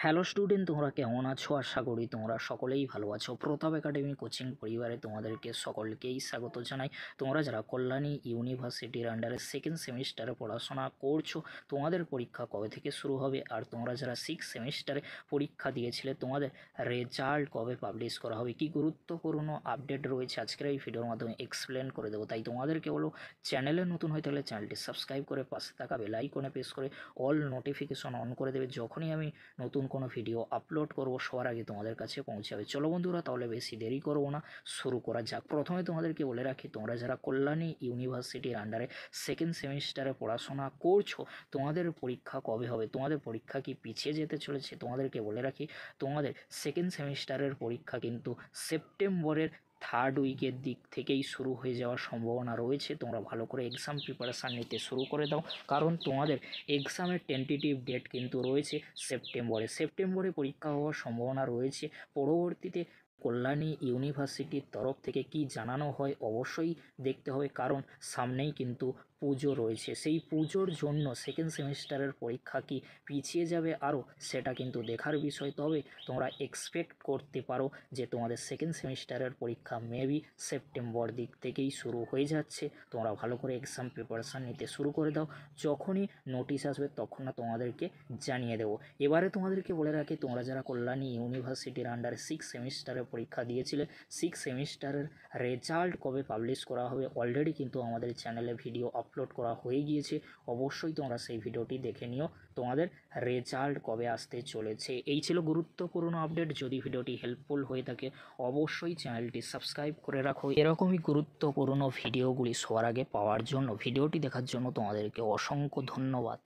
Hello student, তোমরা কেমন আছো? আশা করি তোমরা সকলেই ভালো আছো। প্রতাপ একাডেমি কোচিং পরিবারে তোমাদেরকে সকলকেই স্বাগত জানাই। তোমরা যারা কল্যাণী ইউনিভার্সিটির আন্ডারে সেকেন্ড সেমিস্টারে পড়াশোনা করছো, তোমাদের পরীক্ষা কবে থেকে শুরু হবে, আর তোমরা যারা 6 সেমিস্টারে পরীক্ষা দিয়েছিলে তোমাদের রেজাল্ট কবে পাবলিশ করা হবে, কি গুরুত্বপূর্ণ আপডেট রয়েছে আজকের এই ভিডিওর মাধ্যমে এক্সপ্লেন করে দেবো। তাই তোমাদেরকে বলো, চ্যানেলে নতুন হয়ে থাকলে চ্যানেলটি সাবস্ক্রাইব করে পাশে থাকা বেল আইকনে প্রেস করে অল নোটিফিকেশন অন করে দেবে। যখনই আমি নতুন কোনো ভিডিও আপলোড করব সবার আগে তোমাদের কাছে পৌঁছাবে। চলো বন্ধুরা, তাহলে বেশি দেরি করবো না, শুরু করা যাক। প্রথমে তোমাদেরকে বলে রাখি, তোমরা যারা কল্যাণী ইউনিভার্সিটির আন্ডারে সেকেন্ড সেমিস্টারে পড়াশোনা করছো, তোমাদের পরীক্ষা কবে হবে, তোমাদের পরীক্ষা কি পিছিয়ে যেতে চলেছে? তোমাদেরকে বলে রাখি, তোমাদের সেকেন্ড সেমিস্টারের পরীক্ষা কিন্তু সেপ্টেম্বরের থার্ড উইকের দিক থেকেই শুরু হয়ে যাওয়ার সম্ভাবনা রয়েছে। তোমরা ভালো করে এক্সাম প্রিপারেশান নিতে শুরু করে দাও, কারণ তোমাদের এক্সামের টেন্টেটিভ ডেট কিন্তু রয়েছে সেপ্টেম্বরে পরীক্ষা হওয়ার সম্ভাবনা রয়েছে। পরবর্তীতে কল্যাণী ইউনিভার্সিটির তরফ থেকে কি জানানো হয় অবশ্যই দেখতে হবে, কারণ সামনেই কিন্তু পুজো রয়েছে। সেই পুজোর জন্য সেকেন্ড সেমিস্টারের পরীক্ষা কি পিছিয়ে যাবে আরও, সেটা কিন্তু দেখার বিষয়। তবে তোমরা এক্সপেক্ট করতে পারো যে তোমাদের সেকেন্ড সেমিস্টারের পরীক্ষা মেবি সেপ্টেম্বর দিক থেকেই শুরু হয়ে যাচ্ছে। তোমরা ভালো করে এক্সাম প্রিপারেশান নিতে শুরু করে দাও, যখনই নোটিশ আসবে তখন না তোমাদেরকে জানিয়ে দেবো। এবারে তোমাদেরকে বলে রাখি, তোমরা যারা কল্যাণী ইউনিভার্সিটির আন্ডারে 6 সেমিস্টারের পরীক্ষা দিয়েছিলে, 6 সেমিস্টারের রেজাল্ট কবে পাবলিশ করা হবে অলরেডি কিন্তু আমাদের চ্যানেলে ভিডিও আপলোড করা হয়ে গিয়েছে। অবশ্যই তোমরা সেই ভিডিওটি দেখে নিও, তোমাদের রেজাল্ট কবে আসতে চলেছে। এই ছিল গুরুত্বপূর্ণ আপডেট। যদি ভিডিওটি হেল্পফুল হয়ে থাকে অবশ্যই চ্যানেলটি সাবস্ক্রাইব করে রাখো। এরকমই গুরুত্বপূর্ণ ভিডিওগুলি সবার আগে পাওয়ার জন্য ভিডিওটি দেখার জন্য তোমাদেরকে অসংখ্য ধন্যবাদ।